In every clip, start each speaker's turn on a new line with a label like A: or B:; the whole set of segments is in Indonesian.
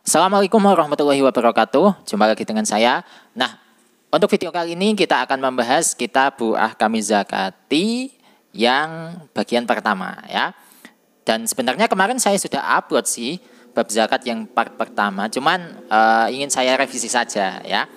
A: Assalamualaikum warahmatullahi wabarakatuh. Jumpa lagi dengan saya. Nah, untuk video kali ini kita akan membahas kitab Ahkami Zakati yang bagian pertama ya. Dan sebenarnya kemarin saya sudah upload sih bab zakat yang part pertama, cuman ingin saya revisi saja ya.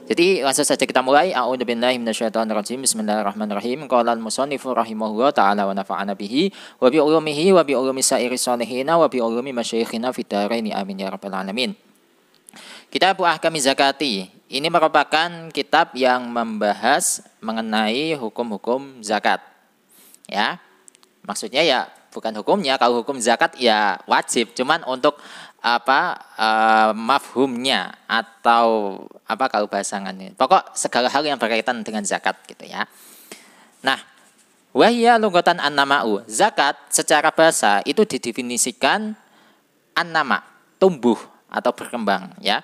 A: Jadi langsung saja kita mulai. A'udzubillahi minasyaitonirrajim. Bismillahirrahmanirrahim. Qala al-musannifu rahimahullah ta'ala wa nafa'ana bihi wa bi ulumihi wa bi ulumi sa'iri salihina wa bi ulumi masyayikhina fid dharaini amin ya rabbal alamin. Kitab Ahkami Zakati ini merupakan kitab yang membahas mengenai hukum-hukum zakat. Ya. Maksudnya ya bukan hukumnya, kalau hukum zakat ya wajib, cuman untuk mafhumnya atau kalau bahasannya. Pokok segala hal yang berkaitan dengan zakat gitu ya. Nah, wahya lughatan an-nama'u. Zakat secara bahasa itu didefinisikan an-nama, tumbuh atau berkembang ya.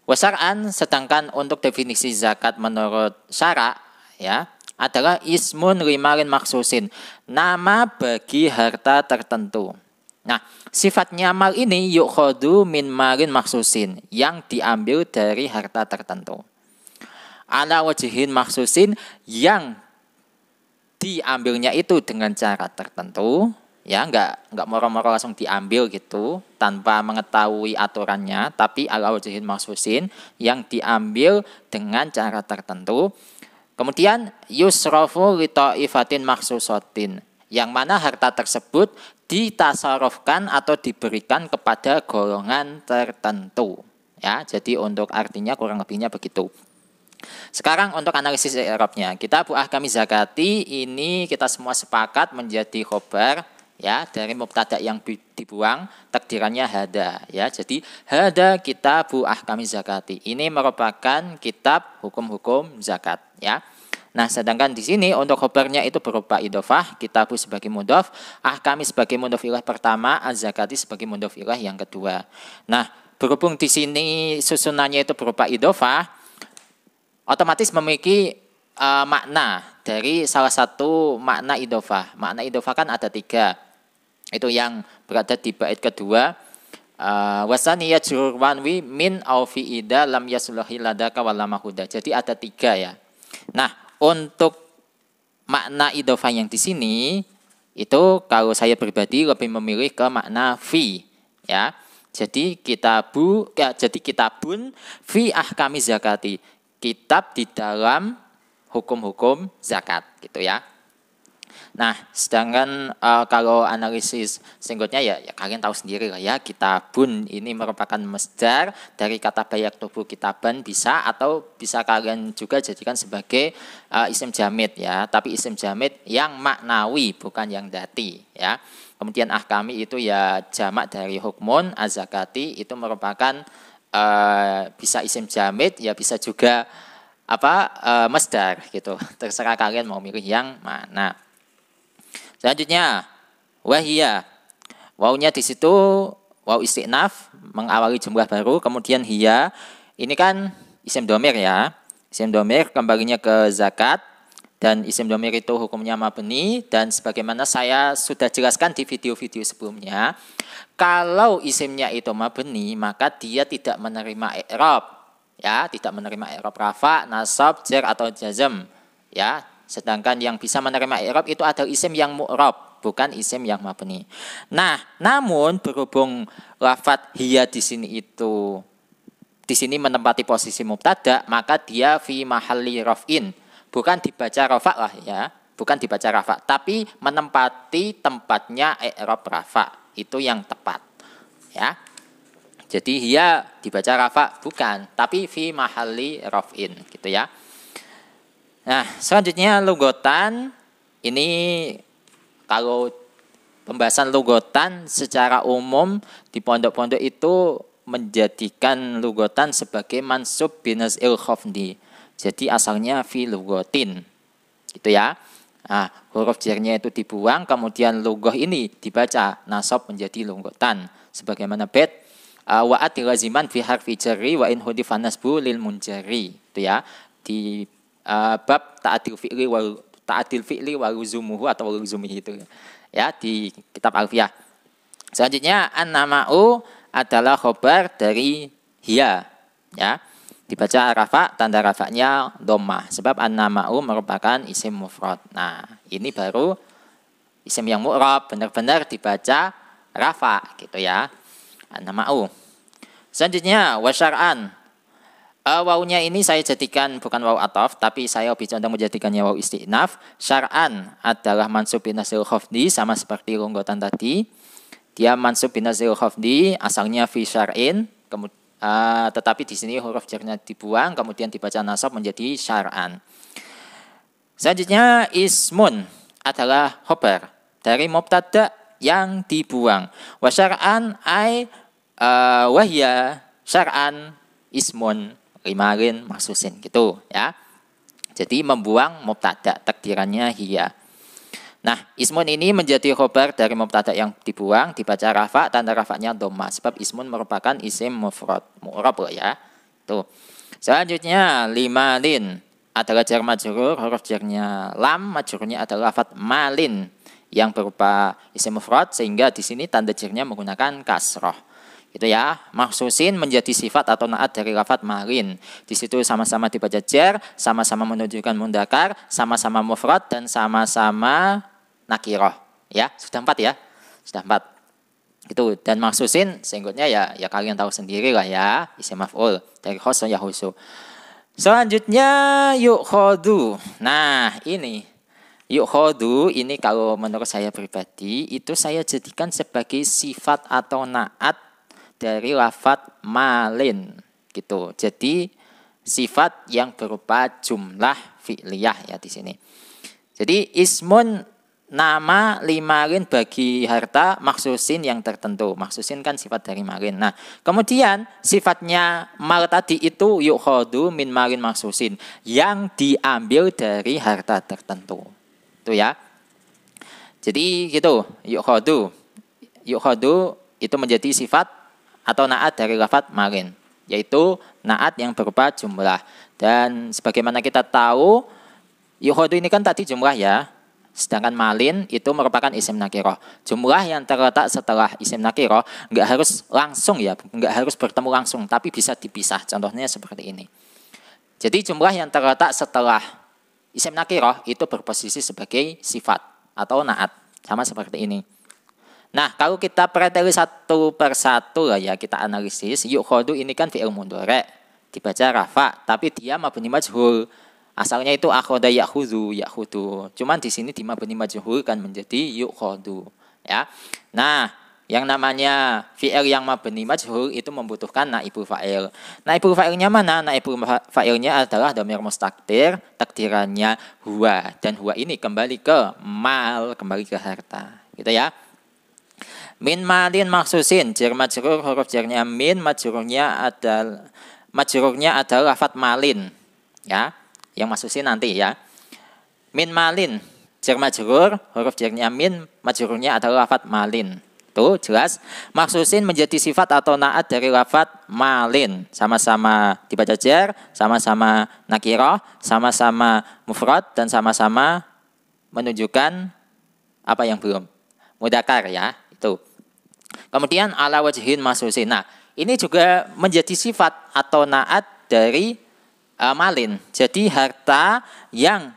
A: Wasar'an, sedangkan untuk definisi zakat menurut syara ya adalah ismun limalin maksusin, nama bagi harta tertentu. Nah, sifatnya mal ini yukhadu min malin maksusin, yang diambil dari harta tertentu. Ala wajihin maksusin, yang diambilnya itu dengan cara tertentu, ya enggak moro-moro langsung diambil gitu tanpa mengetahui aturannya, tapi ala wajihin maksusin, yang diambil dengan cara tertentu. Kemudian yusrofu li ta'ifatin maksusotin, yang mana harta tersebut ditasarufkan atau diberikan kepada golongan tertentu. Ya, jadi untuk artinya kurang lebihnya begitu. Sekarang untuk analisis i'rabnya. Kitab Ahkami Zakati ini kita semua sepakat menjadi khobar ya dari mubtada yang dibuang, takdirannya hada ya. Jadi hada kitab Ahkami Zakati. Ini merupakan kitab hukum-hukum zakat ya. Nah, sedangkan di sini untuk khobarnya itu berupa idhofah, kitabu sebagai mudhof, ahkami sebagai mudhof ilah pertama, az-zakati sebagai mudhof ilah yang kedua. Nah, berhubung di sini susunannya itu berupa idhofah, otomatis memiliki makna dari salah satu makna idhofah. Makna idhofah kan ada 3. Itu yang berada di bait kedua. Wasaniya jurur wanwi min au fi ida lam yasluhi ladaka walamahuda. Jadi ada 3 ya. Nah, untuk makna idhofah yang di sini itu kalau saya pribadi lebih memilih ke makna fi ya. Jadi kitabun fi ahkami zakati. Kitab di dalam hukum-hukum zakat gitu ya. Nah, sedangkan kalau analisis singkatnya ya kalian tahu sendiri lah ya, kitabun ini merupakan masdar dari kata bayak tubuh kitaban, bisa atau bisa kalian juga jadikan sebagai isim jamid ya, tapi isim jamid yang maknawi bukan yang dati ya. Kemudian ahkami itu ya jamak dari hukmun, az-zakati itu merupakan bisa isim jamid ya bisa juga masdar gitu. Terserah kalian mau milih yang mana. Selanjutnya, wahia. Wawunya di situ waw istiqnaf mengawali jumlah baru, kemudian hiya. Ini kan isim domir ya. Isim domir kembalinya ke zakat dan isim domir itu hukumnya mabni, dan sebagaimana saya sudah jelaskan di video-video sebelumnya, kalau isimnya itu mabni maka dia tidak menerima i'rab. Ya, tidak menerima i'rab rafa, nasab, jar atau jazm ya. Sedangkan yang bisa menerima i'rab itu adalah isim yang mu'rab, bukan isim yang mabni. Nah, namun berhubung lafadz hiya di sini menempati posisi mubtada, maka dia fi mahalli raf'in, bukan dibaca rafa lah ya, bukan dibaca rafa, tapi menempati tempatnya i'rab rafa, itu yang tepat ya. Jadi hiya dibaca rafa bukan, tapi fi mahalli raf'in gitu ya. Nah, selanjutnya lughatan. Ini kalau pembahasan lughatan secara umum di pondok-pondok itu menjadikan lughatan sebagai mansub binaz'il khafdi. Jadi asalnya fi lughatin. Gitu ya. Nah, huruf jarnya itu dibuang, kemudian lughah ini dibaca nasab menjadi lughatan. Sebagaimana bait wa atilaziman fi harfi jarri wa in hudifa nasbu lil munjari. Itu ya. Di bab ta'adil fi'li wa luzumuhu atau luzumihi itu ya di kitab Alfiyah. Selanjutnya an-nama'u adalah khobar dari hiya, ya. Dibaca rafa, tanda rafanya dhammah sebab an-nama'u merupakan isim mufrad. Nah, ini baru isim yang mu'rab, benar-benar dibaca rafa gitu ya. An-nama'u. Selanjutnya wa syar'an. Wawunya ini saya jadikan bukan wawu ataf, tapi saya lebih condong menjadikannya wawu istinaf. Syar'an adalah mansub binazil khafdi, sama seperti runggotan tadi. Dia mansub binazil khafdi, asalnya fi syar'in, tetapi di sini huruf jarnya dibuang, kemudian dibaca nasab menjadi syar'an. Selanjutnya ismun adalah khobar dari mubtada yang dibuang. Wa syar'an ay wahya syar'an ismun limarin maksusin gitu ya. Jadi membuang mubtada, takdirannya hiya. Nah, ismun ini menjadi khobar dari mubtada yang dibuang, dibaca rafa, tanda rafanya dhammah sebab ismun merupakan isim mufrad, mu'rab ya. Tuh. Selanjutnya limalin adalah jar majrur, huruf jarnya lam, majrurnya adalah lafadz malin yang berupa isim mufrad sehingga di sini tanda jarnya menggunakan kasroh. Gitu ya. Maksusin menjadi sifat atau naat dari lafadz malin. Di situ sama-sama dibaca jar, sama-sama menunjukkan mundakar, sama-sama mufrad dan sama-sama nakiroh. Ya, sudah 4 ya. Sudah 4. Itu dan maksusin senggotnya ya kalian tahu sendiri lah ya, isim maf'ul dari khoso ya husu. Selanjutnya yu'khodu. Nah, ini yu'khodu ini kalau menurut saya pribadi itu saya jadikan sebagai sifat atau naat dari lafadz malin gitu. Jadi sifat yang berupa jumlah fi'liyah ya di sini. Jadi ismun nama limarin bagi harta maksusin yang tertentu. Maksusin kan sifat dari marin. Nah, kemudian sifatnya mal tadi itu yu'khodu min marin maksusin yang diambil dari harta tertentu. Itu ya. Jadi gitu, yu'khodu. Yu'khodu itu menjadi sifat atau naat dari lafadz marin, yaitu naat yang berupa jumlah. Dan sebagaimana kita tahu, yu'khodu ini kan tadi jumlah ya. Sedangkan malin itu merupakan isim nakiroh. Jumlah yang terletak setelah isim nakiroh nggak harus langsung ya, nggak harus bertemu langsung, tapi bisa dipisah. Contohnya seperti ini. Jadi jumlah yang terletak setelah isim nakiroh itu berposisi sebagai sifat atau naat, sama seperti ini. Nah, kalau kita preteli satu persatu lah ya, kita analisis. Yu'khodu ini kan fi'il mudhari', dibaca rafa, tapi dia mabni majhul. Asalnya itu akhoda ya'khudu. Cuman di sini di mabni majhul kan menjadi yu'khodu, ya. Nah, yang namanya fi'il yang mabni majhul itu membutuhkan naibul fa'il. Naibul fa'ilnya mana? Naibul fa'ilnya adalah dhamir mustaqdir, takdirannya huwa, dan huwa ini kembali ke mal, kembali ke harta. Gitu ya. Min malin maksusin, jar majrur, huruf jarnya min, majrurnya adalah lafadz malin, ya. Yang maksusin nanti ya. Min malin, jar majrur, huruf jarnya min, majrurnya adalah lafadz malin. Tuh jelas. Maksusin menjadi sifat atau naat dari lafadz malin. Sama-sama dibaca jar, sama-sama nakiroh, sama-sama mufrad, dan sama-sama menunjukkan apa yang belum. Mudakar ya, itu. Kemudian ala wajhin maksusin. Nah, ini juga menjadi sifat atau naat dari malin. Jadi harta yang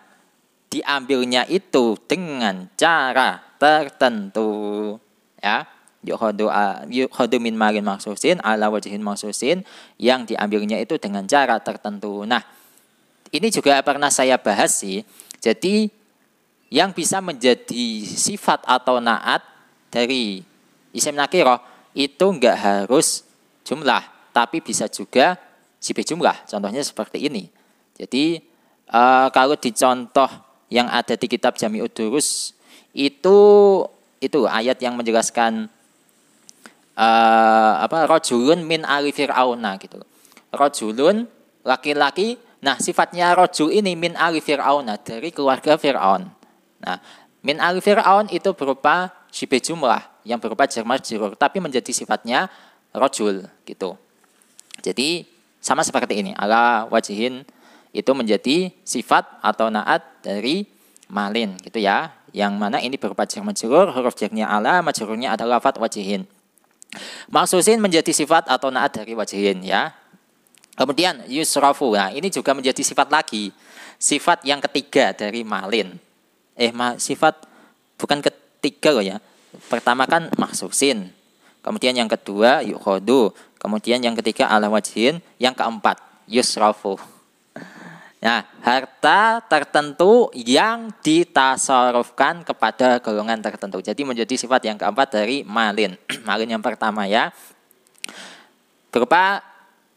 A: diambilnya itu dengan cara tertentu, ya. Yu'khodu min malin maksusin ala wajhin maksusin, yang diambilnya itu dengan cara tertentu. Nah, ini juga pernah saya bahas sih. Jadi yang bisa menjadi sifat atau naat dari isim nakiroh itu enggak harus jumlah, tapi bisa juga sifat jumlah. Contohnya seperti ini. Jadi kalau di contoh yang ada di kitab Jami'ud Durus itu ayat yang menjelaskan rojulun min ali fir'auna gitu. Rojulun laki-laki. Nah, sifatnya rojul ini min ali fir'auna, dari keluarga Fir'aun. Nah, min ali fir'aun itu berupa sifat jumlah yang berupa jar majrur, tapi menjadi sifatnya rojul gitu. Jadi sama seperti ini, ala wajihin itu menjadi sifat atau naat dari malin gitu ya. Yang mana ini berupa jar majrur, huruf jarnya ala, majrurnya adalah lafadz wajihin. Maksusin menjadi sifat atau naat dari wajhin ya. Kemudian yusrafu. Nah, ini juga menjadi sifat lagi. Sifat yang ketiga dari malin. Sifat bukan ketiga loh ya. Pertama kan maksusin. Kemudian yang kedua yukhodu. Kemudian yang ketiga ala wajhin. Yang keempat yusrafu. Nah, harta tertentu yang ditasarufkan kepada golongan tertentu. Jadi menjadi sifat yang keempat dari malin. Malin yang pertama ya, berupa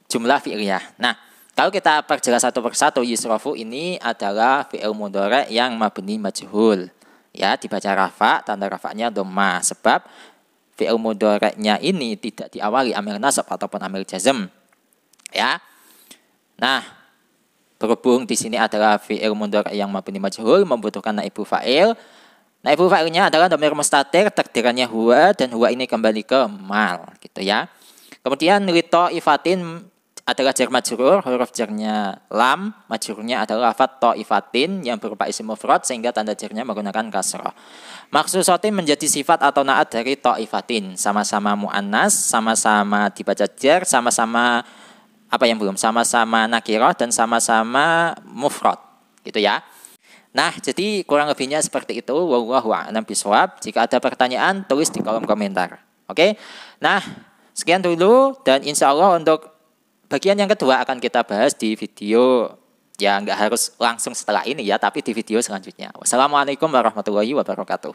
A: jumlah fi'liyah. Nah, kalau kita perjelas satu persatu, yusrafu ini adalah fi'il mudhari' yang mabni majhul. Ya, dibaca rafa, tanda rafa'nya dhamma. Sebab fi'il mudhari'nya ini tidak diawali amil nasab ataupun amil jazm. Ya. Nah, berhubung di sini adalah fi'il mudhari' yang mabni majhul, membutuhkan naibu fa'il. Naibu fa'ilnya adalah dhamir mustatir, takdirannya huwa, dan huwa ini kembali ke mal, gitu ya. Kemudian li ta'ifatin adalah jar majrur, huruf jarnya lam, majrurnya adalah lafadz ta'ifatin yang berupa isim mufrad sehingga tanda jarnya menggunakan kasrah. Maksusatin menjadi sifat atau naat dari ta'ifatin, sama-sama muannas, sama-sama dibaca jar, sama-sama sama-sama nakirah dan sama-sama mufrad, gitu ya. Nah, jadi kurang lebihnya seperti itu. Wallahu a'lam bishawab. Jika ada pertanyaan, tulis di kolom komentar. Oke. Nah, sekian dulu dan insya Allah untuk bagian yang kedua akan kita bahas di video, ya nggak harus langsung setelah ini ya, tapi di video selanjutnya. Wassalamualaikum warahmatullahi wabarakatuh.